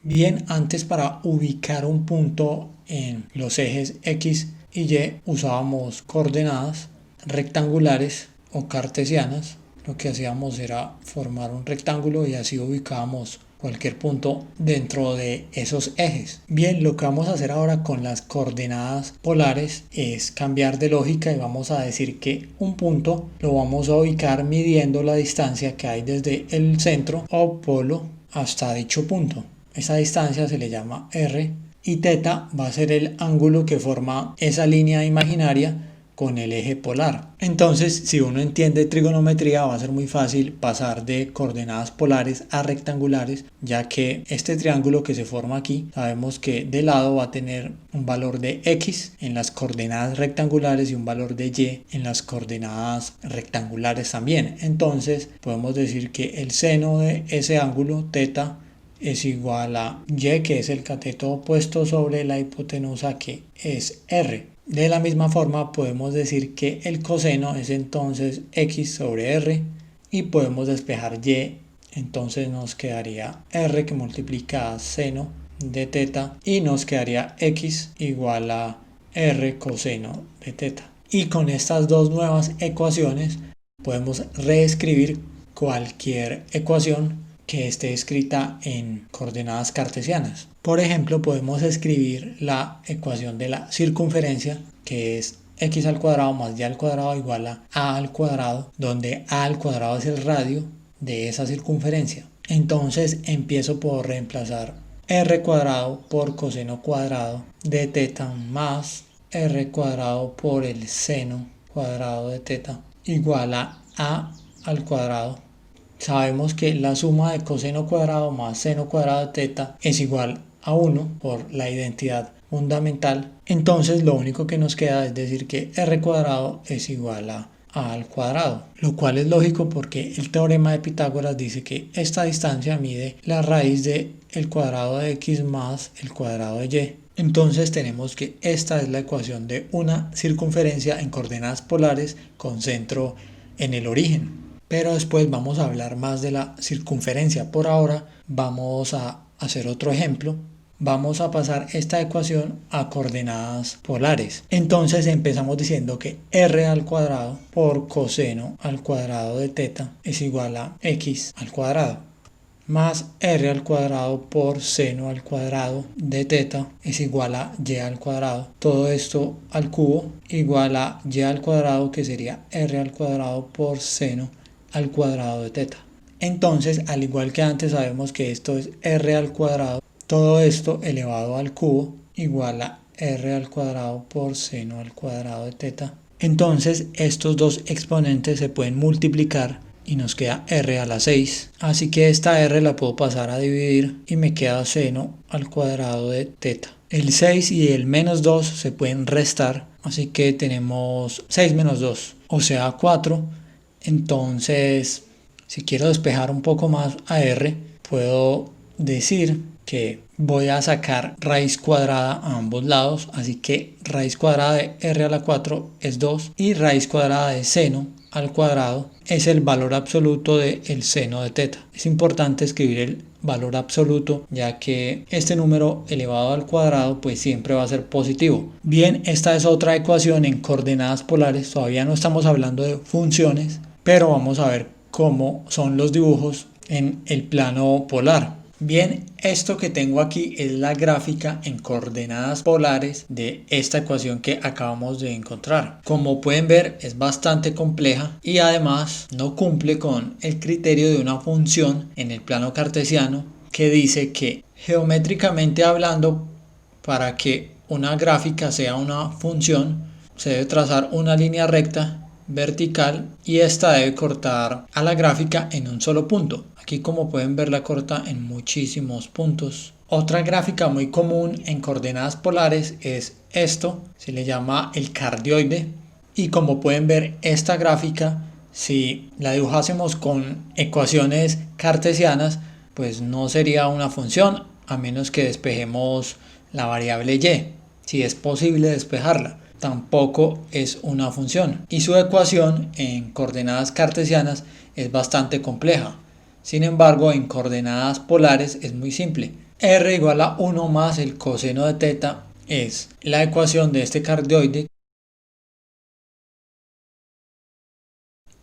Bien, antes para ubicar un punto en los ejes X y Y usábamos coordenadas rectangulares o cartesianas. Lo que hacíamos era formar un rectángulo y así ubicábamos cualquier punto dentro de esos ejes. Bien, lo que vamos a hacer ahora con las coordenadas polares es cambiar de lógica y vamos a decir que un punto lo vamos a ubicar midiendo la distancia que hay desde el centro o polo hasta dicho punto. Esa distancia se le llama r y θ va a ser el ángulo que forma esa línea imaginaria con el eje polar. Entonces, si uno entiende trigonometría, va a ser muy fácil pasar de coordenadas polares a rectangulares, ya que este triángulo que se forma aquí, sabemos que de lado va a tener un valor de x en las coordenadas rectangulares y un valor de y en las coordenadas rectangulares también. Entonces, podemos decir que el seno de ese ángulo, θ, es igual a y, que es el cateto opuesto, sobre la hipotenusa, que es r. De la misma forma podemos decir que el coseno es entonces x sobre r y podemos despejar y, entonces nos quedaría r que multiplica seno de θ y nos quedaría x igual a r coseno de θ. Y con estas dos nuevas ecuaciones podemos reescribir cualquier ecuación que esté escrita en coordenadas cartesianas. Por ejemplo, podemos escribir la ecuación de la circunferencia, que es x al cuadrado más y al cuadrado igual a al cuadrado, donde a al cuadrado es el radio de esa circunferencia. Entonces empiezo por reemplazar r cuadrado por coseno cuadrado de θ más r cuadrado por el seno cuadrado de θ igual a al cuadrado. Sabemos que la suma de coseno cuadrado más seno cuadrado de θ es igual a 1 por la identidad fundamental. Entonces lo único que nos queda es decir que r cuadrado es igual a al cuadrado, lo cual es lógico porque el teorema de Pitágoras dice que esta distancia mide la raíz de el cuadrado de x más el cuadrado de y. Entonces tenemos que esta es la ecuación de una circunferencia en coordenadas polares con centro en el origen. Pero después vamos a hablar más de la circunferencia. Por ahora vamos a hacer otro ejemplo. Vamos a pasar esta ecuación a coordenadas polares. Entonces empezamos diciendo que r al cuadrado por coseno al cuadrado de θ es igual a x al cuadrado más r al cuadrado por seno al cuadrado de θ es igual a y al cuadrado. Todo esto al cubo igual a y al cuadrado, que sería r al cuadrado por seno al cuadrado de θ. Entonces, al igual que antes, sabemos que esto es r al cuadrado, todo esto elevado al cubo igual a r al cuadrado por seno al cuadrado de θ. Entonces estos dos exponentes se pueden multiplicar y nos queda r a la 6. Así que esta r la puedo pasar a dividir y me queda seno al cuadrado de θ. El 6 y el menos 2 se pueden restar, así que tenemos 6 menos 2, o sea 4. Entonces, si quiero despejar un poco más a r, puedo decir que voy a sacar raíz cuadrada a ambos lados, así que raíz cuadrada de r a la 4 es 2 y raíz cuadrada de seno al cuadrado es el valor absoluto del seno de θ. Es importante escribir el valor absoluto, ya que este número elevado al cuadrado pues siempre va a ser positivo. Bien, esta es otra ecuación en coordenadas polares. Todavía no estamos hablando de funciones, pero vamos a ver cómo son los dibujos en el plano polar. Bien, esto que tengo aquí es la gráfica en coordenadas polares de esta ecuación que acabamos de encontrar. Como pueden ver, es bastante compleja y además no cumple con el criterio de una función en el plano cartesiano, que dice que geométricamente hablando, para que una gráfica sea una función, se debe trazar una línea recta vertical y esta debe cortar a la gráfica en un solo punto. Aquí, como pueden ver, la corta en muchísimos puntos. Otra gráfica muy común en coordenadas polares es esto, se le llama el cardioide, y como pueden ver, esta gráfica, si la dibujásemos con ecuaciones cartesianas, pues no sería una función, a menos que despejemos la variable y. Si es posible despejarla, tampoco es una función, y su ecuación en coordenadas cartesianas es bastante compleja. Sin embargo, en coordenadas polares es muy simple. R igual a 1 más el coseno de teta es la ecuación de este cardioide.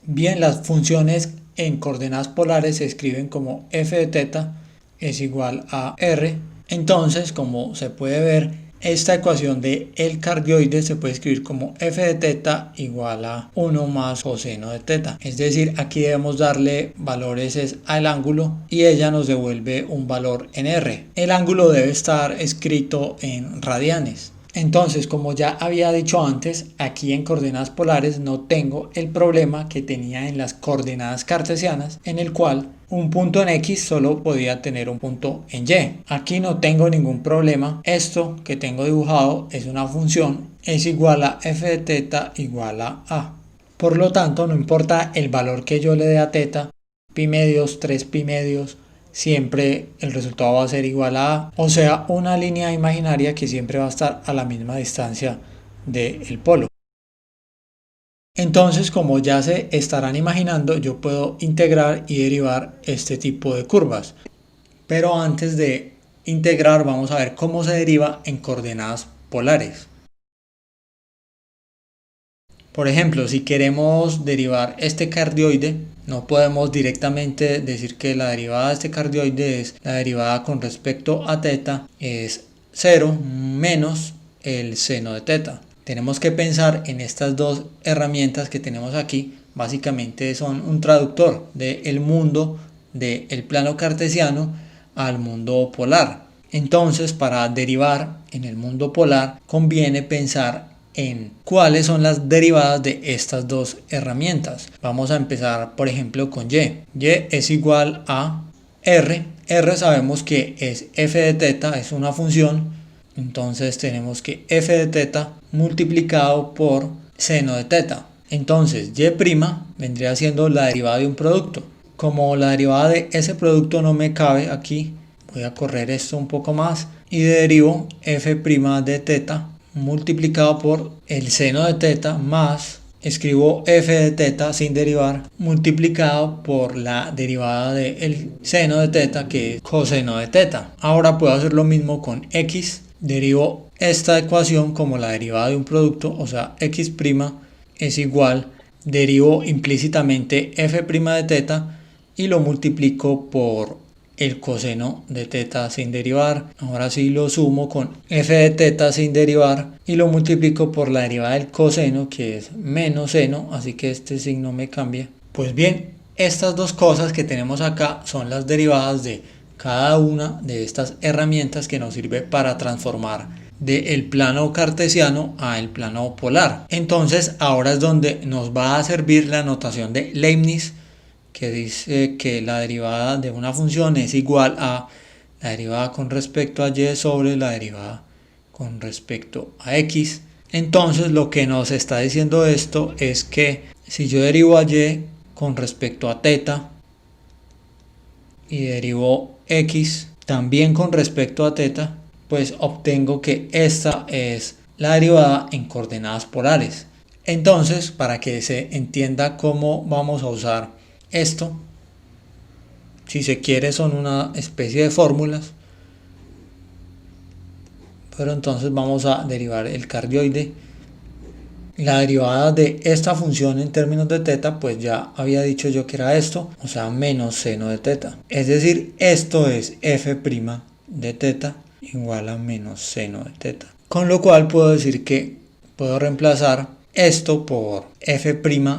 Bien, las funciones en coordenadas polares se escriben como f de teta es igual a r. Entonces, como se puede ver, esta ecuación de el cardioide se puede escribir como f de teta igual a 1 más coseno de teta. Es decir, aquí debemos darle valores al ángulo y ella nos devuelve un valor en r. El ángulo debe estar escrito en radianes. Entonces, como ya había dicho antes, aquí en coordenadas polares no tengo el problema que tenía en las coordenadas cartesianas, en el cual un punto en X solo podía tener un punto en Y. Aquí no tengo ningún problema. Esto que tengo dibujado es una función, es igual a f de teta igual a. Por lo tanto, no importa el valor que yo le dé a teta, pi medios, 3 pi medios, siempre el resultado va a ser igual a A, o sea, una línea imaginaria que siempre va a estar a la misma distancia del polo. Entonces, como ya se estarán imaginando, yo puedo integrar y derivar este tipo de curvas. Pero antes de integrar, vamos a ver cómo se deriva en coordenadas polares. Por ejemplo, si queremos derivar este cardioide, no podemos directamente decir que la derivada de este cardioide es la derivada con respecto a teta es 0 menos el seno de teta. Tenemos que pensar en estas dos herramientas que tenemos aquí. Básicamente son un traductor del mundo del plano cartesiano al mundo polar. Entonces, para derivar en el mundo polar conviene pensar en cuáles son las derivadas de estas dos herramientas. Vamos a empezar, por ejemplo, con y. Y es igual a r. R sabemos que es f de teta, es una función. Entonces tenemos que f de teta multiplicado por seno de teta. Entonces y' vendría siendo la derivada de un producto. Como la derivada de ese producto no me cabe aquí, voy a correr esto un poco más y derivo f' de teta multiplicado por el seno de teta más, escribo f de teta sin derivar, multiplicado por la derivada del seno de teta, que es coseno de teta. Ahora puedo hacer lo mismo con x, derivo esta ecuación como la derivada de un producto, o sea, x' es igual, derivo implícitamente f' de teta y lo multiplico por el coseno de teta sin derivar. Ahora sí lo sumo con f de teta sin derivar y lo multiplico por la derivada del coseno, que es menos seno, así que este signo me cambia. Pues bien, estas dos cosas que tenemos acá son las derivadas de cada una de estas herramientas que nos sirve para transformar del plano cartesiano al plano polar. Entonces ahora es donde nos va a servir la notación de Leibniz, que dice que la derivada de una función es igual a la derivada con respecto a y sobre la derivada con respecto a x. Entonces lo que nos está diciendo esto es que si yo derivo a y con respecto a teta y derivo x también con respecto a teta, pues obtengo que esta es la derivada en coordenadas polares. Entonces, para que se entienda cómo vamos a usar esto, si se quiere, son una especie de fórmulas, pero entonces vamos a derivar el cardioide. La derivada de esta función en términos de teta, pues ya había dicho yo que era esto, o sea, menos seno de teta. Es decir, esto es f' de teta igual a menos seno de teta. Con lo cual puedo decir que puedo reemplazar esto por f'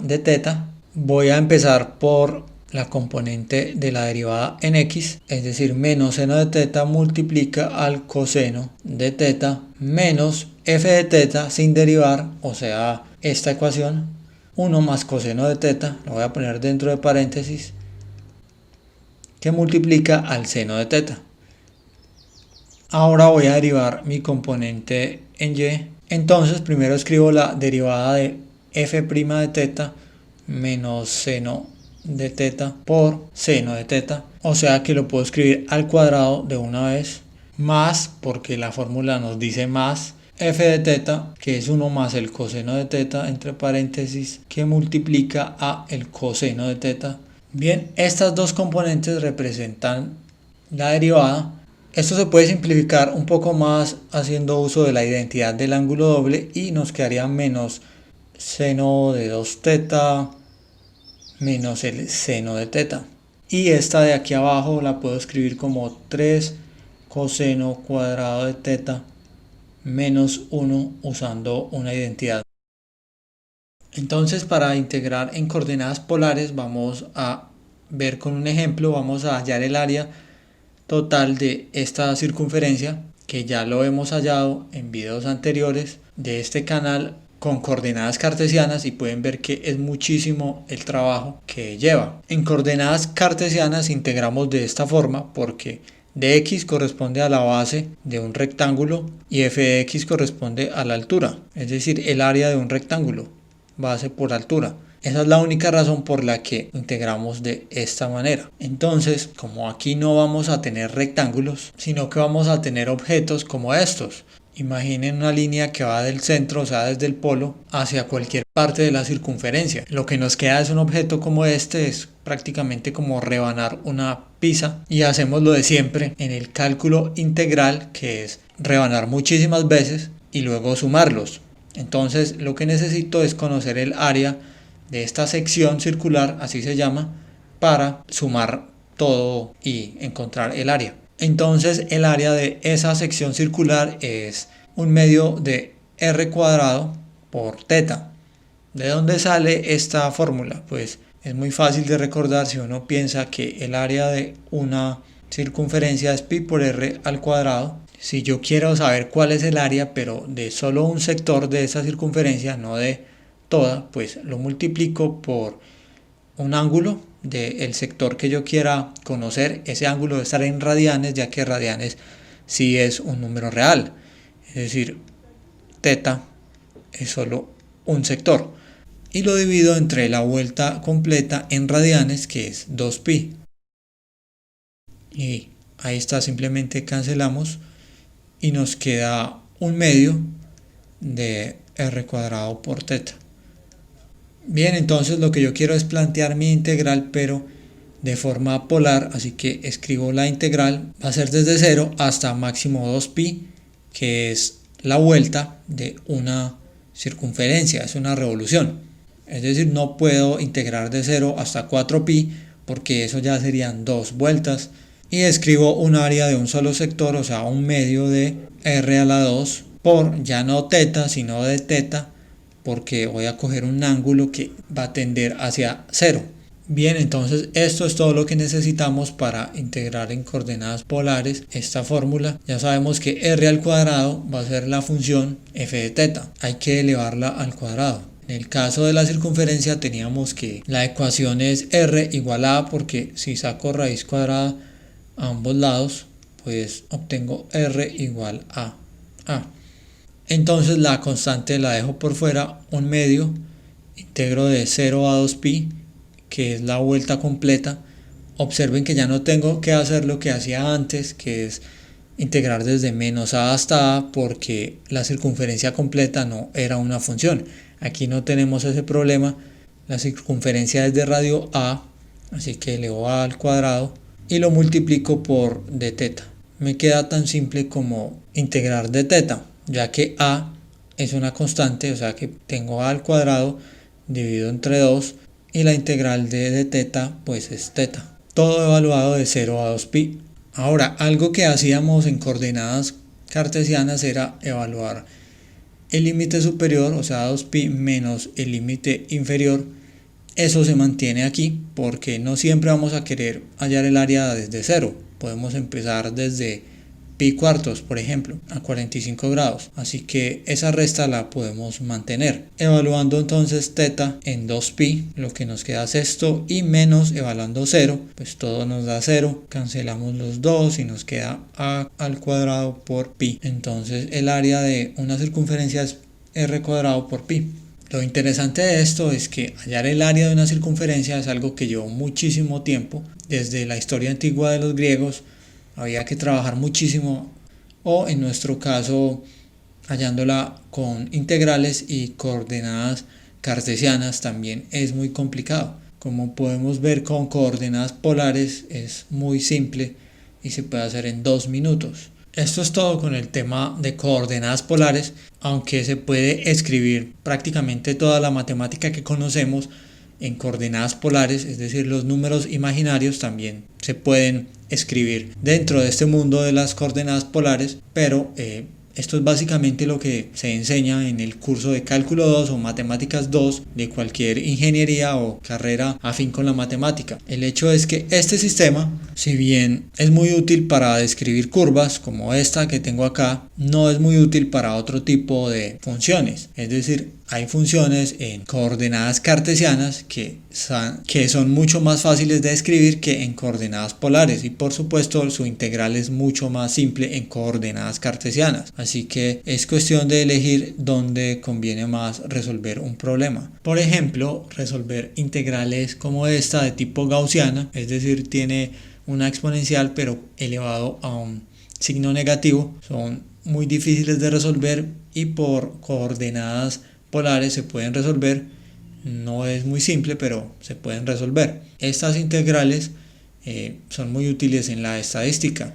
de teta. Voy a empezar por la componente de la derivada en x, es decir, menos seno de teta multiplica al coseno de teta menos f de teta sin derivar, o sea, esta ecuación, 1 más coseno de teta, lo voy a poner dentro de paréntesis, que multiplica al seno de teta. Ahora voy a derivar mi componente en y. Entonces primero escribo la derivada de f' de teta menos seno de teta por seno de teta, o sea que lo puedo escribir al cuadrado de una vez, más, porque la fórmula nos dice más, f de teta, que es 1 más el coseno de teta entre paréntesis, que multiplica a el coseno de teta. Bien, estas dos componentes representan la derivada Esto se puede simplificar un poco más haciendo uso de la identidad del ángulo doble y nos quedaría menos seno de 2 teta menos el seno de teta. Y esta de aquí abajo la puedo escribir como 3 coseno cuadrado de teta menos 1 usando una identidad. Entonces, para integrar en coordenadas polares vamos a ver con un ejemplo, vamos a hallar el área total de esta circunferencia, que ya lo hemos hallado en videos anteriores de este canal con coordenadas cartesianas, y pueden ver que es muchísimo el trabajo que lleva. En coordenadas cartesianas integramos de esta forma porque dx corresponde a la base de un rectángulo y f de x corresponde a la altura, es decir, el área de un rectángulo, base por altura. Esa es la única razón por la que integramos de esta manera. Entonces, como aquí no vamos a tener rectángulos, sino que vamos a tener objetos como estos. Imaginen una línea que va del centro, o sea, desde el polo, hacia cualquier parte de la circunferencia. Lo que nos queda es un objeto como este, es prácticamente como rebanar una pizza, y hacemos lo de siempre en el cálculo integral, que es rebanar muchísimas veces y luego sumarlos. Entonces, lo que necesito es conocer el área de esta sección circular, así se llama, para sumar todo y encontrar el área. Entonces el área de esa sección circular es un medio de r cuadrado por teta. ¿De dónde sale esta fórmula? Pues es muy fácil de recordar si uno piensa que el área de una circunferencia es pi por r al cuadrado. Si yo quiero saber cuál es el área, pero de solo un sector de esa circunferencia, no de toda, pues lo multiplico por un ángulo del sector que yo quiera conocer. Ese ángulo debe estar en radianes, ya que radianes sí es un número real, es decir, teta es solo un sector, y lo divido entre la vuelta completa en radianes, que es 2pi, y ahí está, simplemente cancelamos y nos queda un medio de r cuadrado por teta. Bien, entonces lo que yo quiero es plantear mi integral, pero de forma polar, así que escribo la integral, va a ser desde 0 hasta máximo 2pi, que es la vuelta de una circunferencia, es una revolución. Es decir, no puedo integrar de 0 hasta 4pi, porque eso ya serían 2 vueltas. Y escribo un área de un solo sector, o sea, un medio de r a la 2 por, ya no teta, sino de teta, porque voy a coger un ángulo que va a tender hacia 0. Bien, entonces esto es todo lo que necesitamos para integrar en coordenadas polares esta fórmula. Ya sabemos que r al cuadrado va a ser la función f de teta. Hay que elevarla al cuadrado. En el caso de la circunferencia teníamos que la ecuación es r igual a, porque si saco raíz cuadrada a ambos lados, pues obtengo r igual a a. Entonces la constante la dejo por fuera, un medio, integro de 0 a 2pi, que es la vuelta completa. Observen que ya no tengo que hacer lo que hacía antes, que es integrar desde menos a hasta a, porque la circunferencia completa no era una función. Aquí no tenemos ese problema, la circunferencia es de radio a, así que elevo a al cuadrado y lo multiplico por d teta. Me queda tan simple como integrar d teta, ya que a es una constante, o sea que tengo a al cuadrado dividido entre 2, y la integral de d teta pues es teta. Todo evaluado de 0 a 2pi. Ahora, algo que hacíamos en coordenadas cartesianas era evaluar el límite superior, o sea 2pi, menos el límite inferior. Eso se mantiene aquí porque no siempre vamos a querer hallar el área desde 0. Podemos empezar desde pi cuartos, por ejemplo, a 45 grados. Así que esa resta la podemos mantener. Evaluando entonces teta en 2pi, lo que nos queda es esto, y menos evaluando 0, pues todo nos da 0. Cancelamos los 2 y nos queda a al cuadrado por pi. Entonces el área de una circunferencia es r cuadrado por pi. Lo interesante de esto es que hallar el área de una circunferencia es algo que llevó muchísimo tiempo. Desde la historia antigua de los griegos había que trabajar muchísimo, o en nuestro caso hallándola con integrales y coordenadas cartesianas también es muy complicado. Como podemos ver, con coordenadas polares es muy simple y se puede hacer en 2 minutos. Esto es todo con el tema de coordenadas polares, aunque se puede escribir prácticamente toda la matemática que conocemos en coordenadas polares, es decir, los números imaginarios también se pueden escribir dentro de este mundo de las coordenadas polares, pero esto es básicamente lo que se enseña en el curso de Cálculo 2 o Matemáticas 2 de cualquier ingeniería o carrera afín con la matemática. El hecho es que este sistema, si bien es muy útil para describir curvas como esta que tengo acá, no es muy útil para otro tipo de funciones. Es decir, hay funciones en coordenadas cartesianas que son mucho más fáciles de escribir que en coordenadas polares, y por supuesto su integral es mucho más simple en coordenadas cartesianas. Así que es cuestión de elegir dónde conviene más resolver un problema. Por ejemplo, resolver integrales como esta de tipo gaussiana, es decir, tiene una exponencial pero elevado a un signo negativo, son muy difíciles de resolver y por coordenadas polares se pueden resolver. No es muy simple, pero se pueden resolver. Estas integrales son muy útiles en la estadística.